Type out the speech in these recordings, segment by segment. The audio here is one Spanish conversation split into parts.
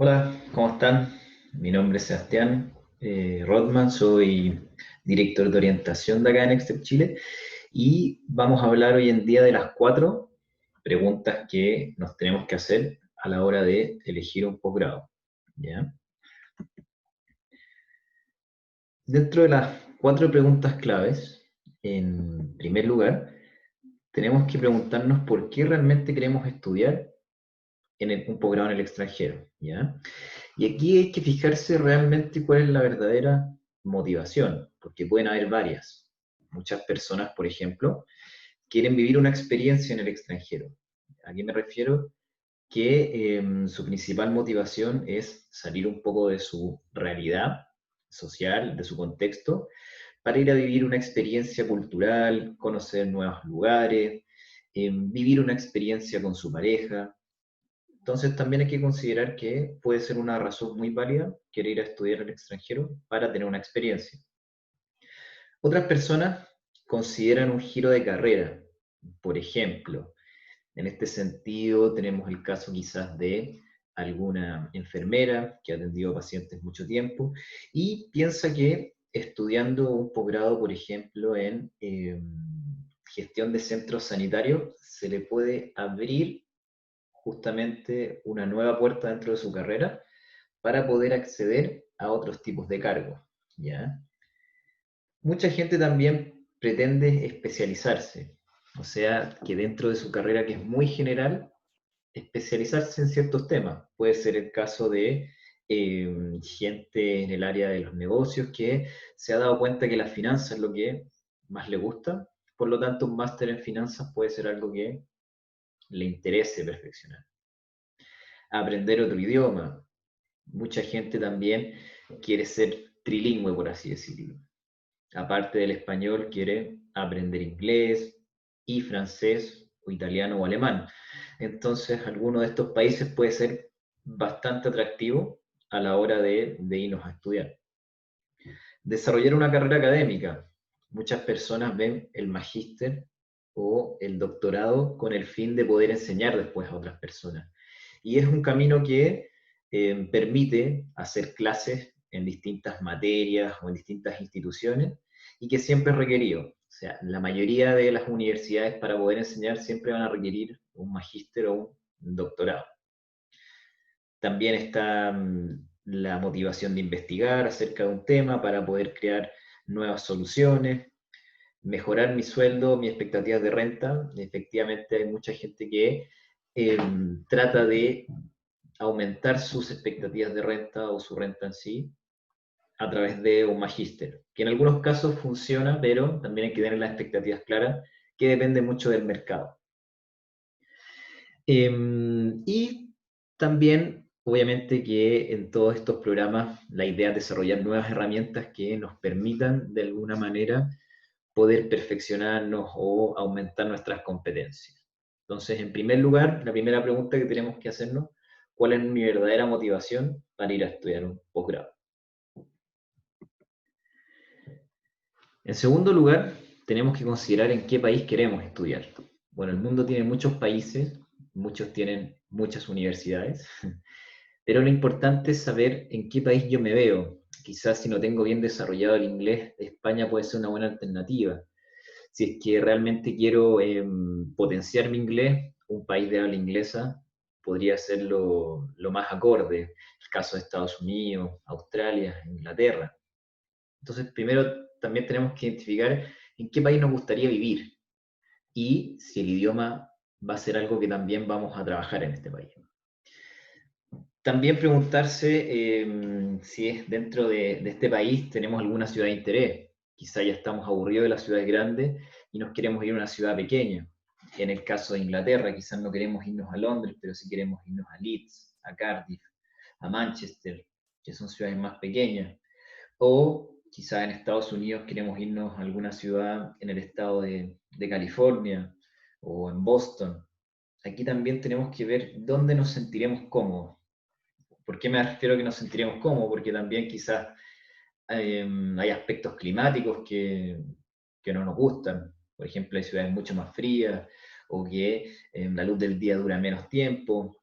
Hola, ¿cómo están? Mi nombre es Sebastián Rodman, soy director de orientación de acá en Extep Chile y vamos a hablar hoy en día de las cuatro preguntas que nos tenemos que hacer a la hora de elegir un posgrado. ¿Ya? Dentro de las cuatro preguntas claves, en primer lugar, tenemos que preguntarnos por qué realmente queremos estudiar un posgrado en el extranjero. ¿Ya? Y aquí hay que fijarse realmente cuál es la verdadera motivación, porque pueden haber varias. Muchas personas, por ejemplo, quieren vivir una experiencia en el extranjero. ¿A qué me refiero? Que su principal motivación es salir un poco de su realidad social, de su contexto, para ir a vivir una experiencia cultural, conocer nuevos lugares, vivir una experiencia con su pareja. Entonces también hay que considerar que puede ser una razón muy válida querer ir a estudiar al extranjero para tener una experiencia. Otras personas consideran un giro de carrera. Por ejemplo, en este sentido tenemos el caso quizás de alguna enfermera que ha atendido pacientes mucho tiempo y piensa que estudiando un posgrado, por ejemplo, en gestión de centros sanitarios, se le puede abrir justamente una nueva puerta dentro de su carrera para poder acceder a otros tipos de cargos, ¿ya? Mucha gente también pretende especializarse, o sea, que dentro de su carrera, que es muy general, especializarse en ciertos temas. Puede ser el caso de gente en el área de los negocios que se ha dado cuenta que la finanza es lo que más le gusta, por lo tanto un máster en finanzas puede ser algo que le interese perfeccionar. Aprender otro idioma. Mucha gente también quiere ser trilingüe, por así decirlo. Aparte del español, quiere aprender inglés y francés o italiano o alemán. Entonces, alguno de estos países puede ser bastante atractivo a la hora de irnos a estudiar. Desarrollar una carrera académica. Muchas personas ven el magíster o el doctorado con el fin de poder enseñar después a otras personas. Y es un camino que permite hacer clases en distintas materias o en distintas instituciones y que siempre es requerido. O sea, la mayoría de las universidades para poder enseñar siempre van a requerir un magíster o un doctorado. También está la motivación de investigar acerca de un tema para poder crear nuevas soluciones, mejorar mi sueldo, mis expectativas de renta. Efectivamente, hay mucha gente que trata de aumentar sus expectativas de renta o su renta en sí a través de un magíster, que en algunos casos funciona, pero también hay que tener las expectativas claras, que depende mucho del mercado. Y también, obviamente, que en todos estos programas la idea es desarrollar nuevas herramientas que nos permitan, de alguna manera, poder perfeccionarnos o aumentar nuestras competencias. Entonces, en primer lugar, la primera pregunta que tenemos que hacernos, ¿cuál es mi verdadera motivación para ir a estudiar un posgrado? En segundo lugar, tenemos que considerar en qué país queremos estudiar. Bueno, el mundo tiene muchos países, muchos tienen muchas universidades, pero lo importante es saber en qué país yo me veo. Quizás si no tengo bien desarrollado el inglés, España puede ser una buena alternativa. Si es que realmente quiero potenciar mi inglés, un país de habla inglesa podría ser lo más acorde. El caso de Estados Unidos, Australia, Inglaterra. Entonces, primero también tenemos que identificar en qué país nos gustaría vivir y si el idioma va a ser algo que también vamos a trabajar en este país. También preguntarse si es dentro de este país tenemos alguna ciudad de interés. Quizá ya estamos aburridos de las ciudades grandes y nos queremos ir a una ciudad pequeña. En el caso de Inglaterra, quizás no queremos irnos a Londres, pero sí queremos irnos a Leeds, a Cardiff, a Manchester, que son ciudades más pequeñas. O quizá en Estados Unidos queremos irnos a alguna ciudad en el estado de California o en Boston. Aquí también tenemos que ver dónde nos sentiremos cómodos. ¿Por qué me refiero a que nos sentiremos cómodos? Porque también quizás hay aspectos climáticos que no nos gustan. Por ejemplo, hay ciudades mucho más frías o que la luz del día dura menos tiempo.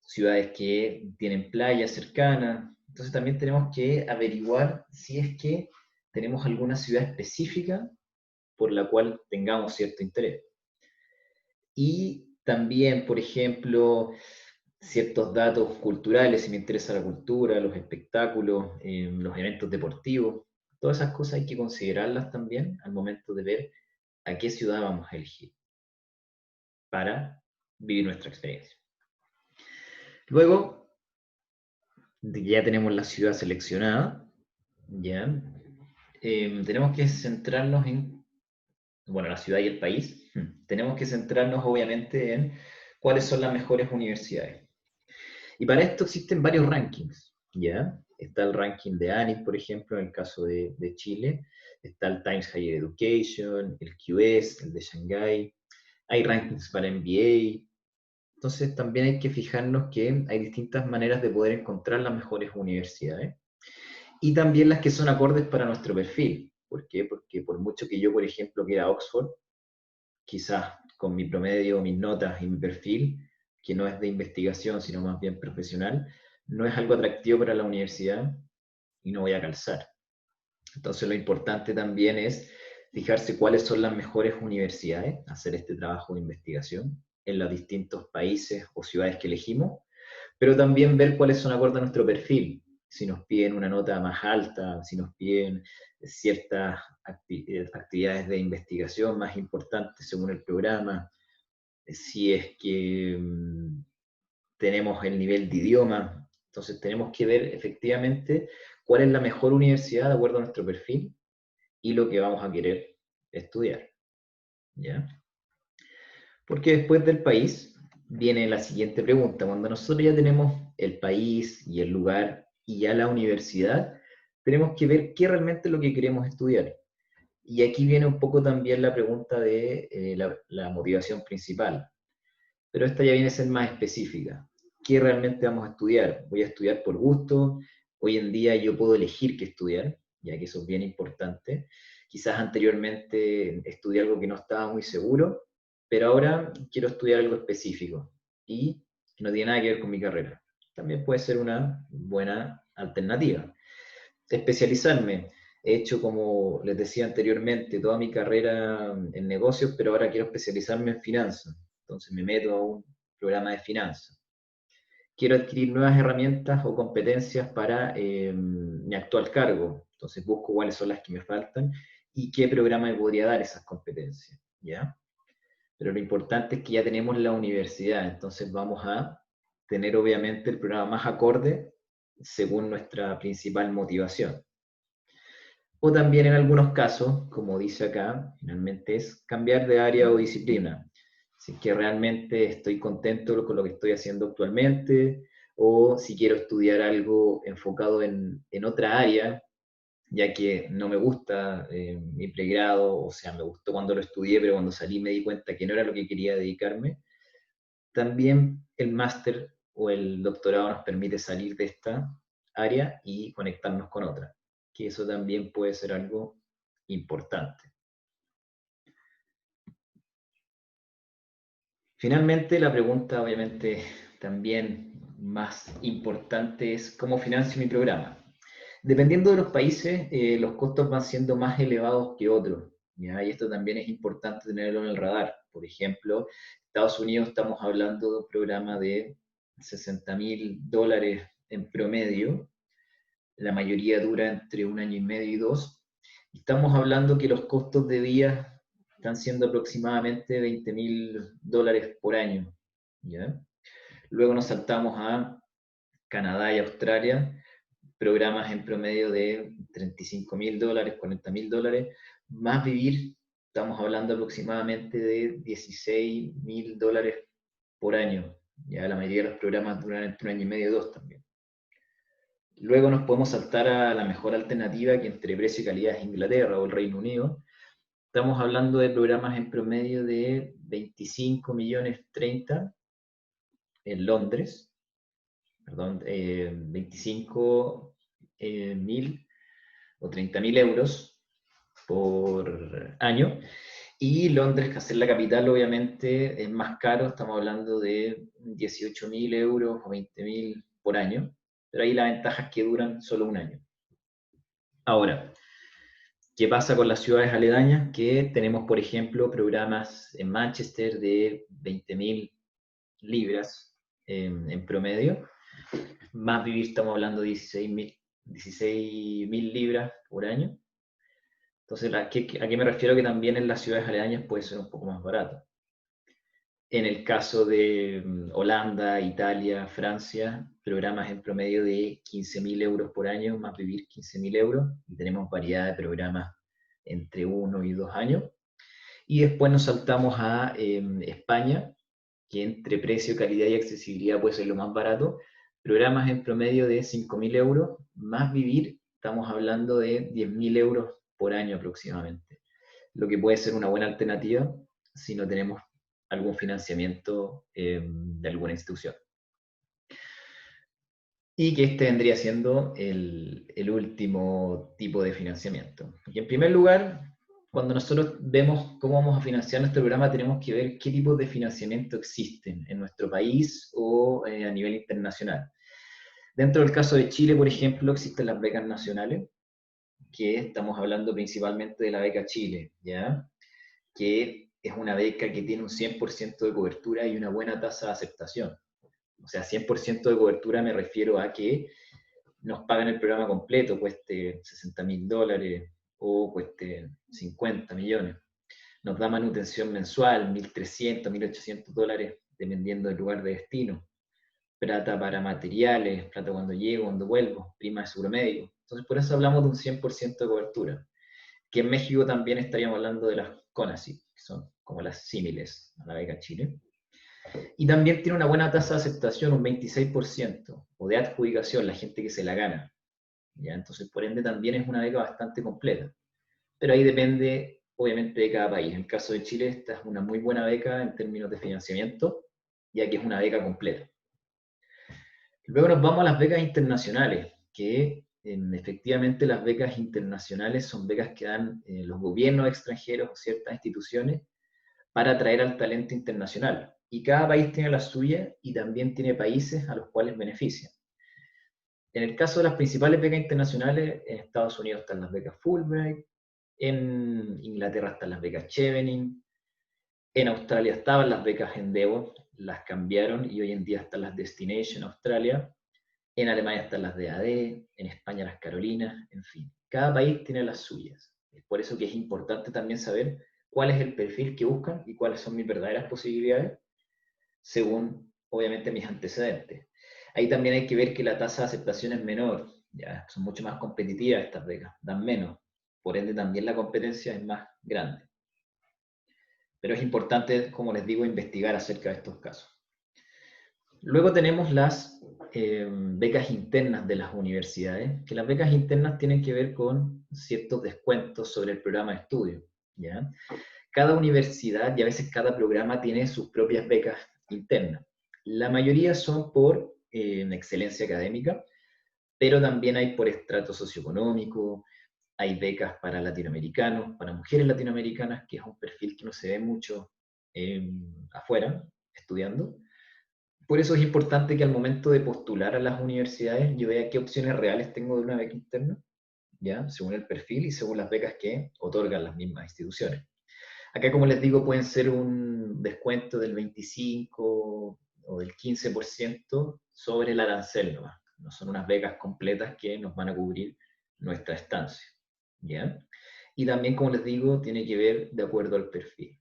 ciudades que tienen playas cercanas. Entonces también tenemos que averiguar si es que tenemos alguna ciudad específica por la cual tengamos cierto interés. Y también, por ejemplo, ciertos datos culturales, si me interesa la cultura, los espectáculos, los eventos deportivos, todas esas cosas hay que considerarlas también al momento de ver a qué ciudad vamos a elegir para vivir nuestra experiencia. Luego, de que ya tenemos la ciudad seleccionada, ya, tenemos que centrarnos en, bueno, la ciudad y el país, tenemos que centrarnos obviamente en cuáles son las mejores universidades. Y para esto existen varios rankings, ¿ya? Está el ranking de ANIT, por ejemplo, en el caso de Chile, está el Times Higher Education, el QS, el de Shanghái, hay rankings para MBA, entonces también hay que fijarnos que hay distintas maneras de poder encontrar las mejores universidades y también las que son acordes para nuestro perfil. ¿Por qué? Porque por mucho que yo, por ejemplo, quiera Oxford, quizás con mi promedio, mis notas y mi perfil, que no es de investigación, sino más bien profesional, no es algo atractivo para la universidad y no voy a calzar. Entonces lo importante también es fijarse cuáles son las mejores universidades, hacer este trabajo de investigación en los distintos países o ciudades que elegimos, pero también ver cuáles son acordes a nuestro perfil, si nos piden una nota más alta, si nos piden ciertas actividades de investigación más importantes según el programa, si es que tenemos el nivel de idioma. Entonces tenemos que ver efectivamente cuál es la mejor universidad de acuerdo a nuestro perfil y lo que vamos a querer estudiar. ¿Ya? Porque después del país viene la siguiente pregunta. Cuando nosotros ya tenemos el país y el lugar y ya la universidad, tenemos que ver qué realmente es lo que queremos estudiar. Y aquí viene un poco también la pregunta de la motivación principal. Pero esta ya viene a ser más específica. ¿Qué realmente vamos a estudiar? ¿Voy a estudiar por gusto? Hoy en día yo puedo elegir qué estudiar, ya que eso es bien importante. Quizás anteriormente estudié algo que no estaba muy seguro, pero ahora quiero estudiar algo específico y que no tiene nada que ver con mi carrera. También puede ser una buena alternativa. Especializarme. He hecho, como les decía anteriormente, toda mi carrera en negocios, pero ahora quiero especializarme en finanzas. Entonces me meto a un programa de finanzas. Quiero adquirir nuevas herramientas o competencias para mi actual cargo. Entonces busco cuáles son las que me faltan y qué programa me podría dar esas competencias. ¿Ya? Pero lo importante es que ya tenemos la universidad, entonces vamos a tener obviamente el programa más acorde según nuestra principal motivación. O también en algunos casos, como dice acá, finalmente es cambiar de área o disciplina. Si es que realmente estoy contento con lo que estoy haciendo actualmente, o si quiero estudiar algo enfocado en otra área, ya que no me gusta mi pregrado, o sea, me gustó cuando lo estudié, pero cuando salí me di cuenta que no era lo que quería dedicarme. También el máster o el doctorado nos permite salir de esta área y conectarnos con otra, que eso también puede ser algo importante. Finalmente, la pregunta obviamente también más importante es cómo financio mi programa. Dependiendo de los países, los costos van siendo más elevados que otros, ¿ya? Y esto también es importante tenerlo en el radar. Por ejemplo, Estados Unidos estamos hablando de un programa de $60.000 en promedio, la mayoría dura entre 1 año y medio y 2. Estamos hablando que los costos de día están siendo aproximadamente $20.000 por año, ¿ya? Luego nos saltamos a Canadá y Australia, programas en promedio de $35.000, $40.000, más vivir, estamos hablando aproximadamente de $16.000 por año. Ya la mayoría de los programas duran entre 1 año y medio y 2 también. Luego nos podemos saltar a la mejor alternativa que entre precio y calidad es Inglaterra o el Reino Unido. Estamos hablando de programas en promedio de 25 millones 30 en Londres, perdón, 25 mil o 30.000 euros por año. Y Londres, que hacer la capital, obviamente es más caro, estamos hablando de 18.000 euros o 20.000 por año, pero ahí la ventaja es que duran solo un año. Ahora, ¿qué pasa con las ciudades aledañas? Que tenemos, por ejemplo, programas en Manchester de 20.000 libras en promedio, más vivir estamos hablando de 16.000 libras por año. Entonces, ¿a qué me refiero? Que también en las ciudades aledañas puede ser un poco más barato. En el caso de Holanda, Italia, Francia, programas en promedio de 15.000 euros por año, más vivir 15.000 euros, y tenemos variedad de programas entre 1 y 2 años. Y después nos saltamos a España, que entre precio, calidad y accesibilidad puede ser lo más barato. Programas en promedio de 5.000 euros, más vivir, estamos hablando de 10.000 euros por año aproximadamente, lo que puede ser una buena alternativa si no tenemos algún financiamiento de alguna institución. Y que este vendría siendo el último tipo de financiamiento. Y en primer lugar, cuando nosotros vemos cómo vamos a financiar nuestro programa, tenemos que ver qué tipos de financiamiento existen en nuestro país o a nivel internacional. Dentro del caso de Chile, por ejemplo, existen las becas nacionales, que estamos hablando principalmente de la beca Chile, ¿ya? Que es una beca que tiene un 100% de cobertura y una buena tasa de aceptación. O sea, 100% de cobertura me refiero a que nos pagan el programa completo, cueste $60.000 o cueste 50 millones. Nos da manutención mensual, $1.300, $1.800, dependiendo del lugar de destino. Plata para materiales, plata cuando llego, cuando vuelvo, prima de seguro médico. Entonces, por eso hablamos de un 100% de cobertura. Que en México también estaríamos hablando de las CONACYT, que son como las símiles a la beca Chile. Y también tiene una buena tasa de aceptación, un 26%, o de adjudicación, la gente que se la gana. ¿Ya? Entonces, por ende, también es una beca bastante completa. Pero ahí depende, obviamente, de cada país. En el caso de Chile, esta es una muy buena beca en términos de financiamiento, ya que es una beca completa. Luego nos vamos a las becas internacionales, que efectivamente las becas internacionales son becas que dan los gobiernos extranjeros o ciertas instituciones para atraer al talento internacional. Y cada país tiene la suya y también tiene países a los cuales beneficia. En el caso de las principales becas internacionales, en Estados Unidos están las becas Fulbright, en Inglaterra están las becas Chevening, en Australia estaban las becas Endeavor, las cambiaron y hoy en día están las Destination Australia, en Alemania están las DAD, en España las Carolinas, en fin. Cada país tiene las suyas. Es por eso que es importante también saber cuál es el perfil que buscan y cuáles son mis verdaderas posibilidades, según, obviamente, mis antecedentes. Ahí también hay que ver que la tasa de aceptación es menor, ya son mucho más competitivas estas becas, dan menos, por ende también la competencia es más grande. Pero es importante, como les digo, investigar acerca de estos casos. Luego tenemos las becas internas de las universidades, que las becas internas tienen que ver con ciertos descuentos sobre el programa de estudio, ¿ya? Cada universidad y a veces cada programa tiene sus propias becas internas. La mayoría son por excelencia académica, pero también hay por estrato socioeconómico, hay becas para latinoamericanos, para mujeres latinoamericanas, que es un perfil que no se ve mucho afuera, estudiando. Por eso es importante que al momento de postular a las universidades yo vea qué opciones reales tengo de una beca interna, ¿ya? Según el perfil y según las becas que otorgan las mismas instituciones. Acá, como les digo, pueden ser un descuento del 25 o del 15% sobre el arancel nomás. No son unas becas completas que nos van a cubrir nuestra estancia, ¿ya? Y también, como les digo, tiene que ver de acuerdo al perfil.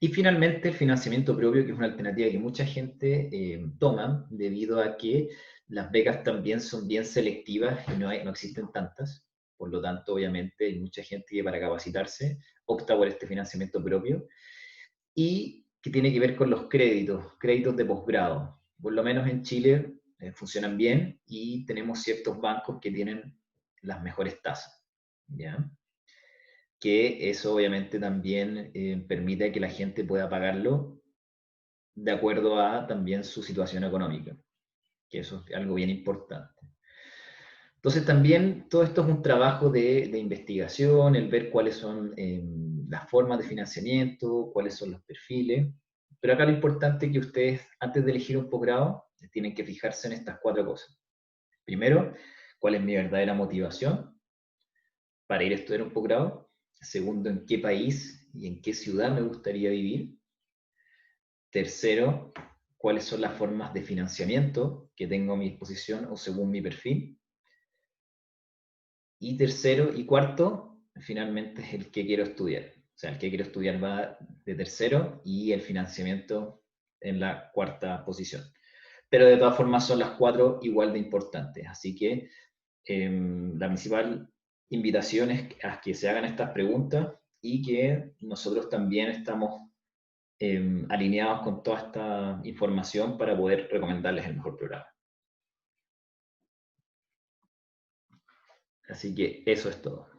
Y finalmente el financiamiento propio, que es una alternativa que mucha gente toma debido a que las becas también son bien selectivas y no existen tantas. Por lo tanto, obviamente, hay mucha gente que para capacitarse opta por este financiamiento propio y que tiene que ver con los créditos de posgrado. Por lo menos en Chile funcionan bien y tenemos ciertos bancos que tienen las mejores tasas, ¿ya? Que eso obviamente también permite que la gente pueda pagarlo de acuerdo a también su situación económica, que eso es algo bien importante. Entonces también todo esto es un trabajo de investigación, el ver cuáles son las formas de financiamiento, cuáles son los perfiles. Pero acá lo importante es que ustedes, antes de elegir un posgrado, tienen que fijarse en estas 4 cosas. Primero, cuál es mi verdadera motivación para ir a estudiar un posgrado. Segundo, en qué país y en qué ciudad me gustaría vivir. Tercero, cuáles son las formas de financiamiento que tengo a mi disposición o según mi perfil. Y tercero y cuarto, finalmente es el que quiero estudiar. O sea, el que quiero estudiar va de tercero y el financiamiento en la 4ª posición. Pero de todas formas son las 4 igual de importantes. Así que la principal invitación es a que se hagan estas preguntas y que nosotros también estamos alineados con toda esta información para poder recomendarles el mejor programa. Así que eso es todo.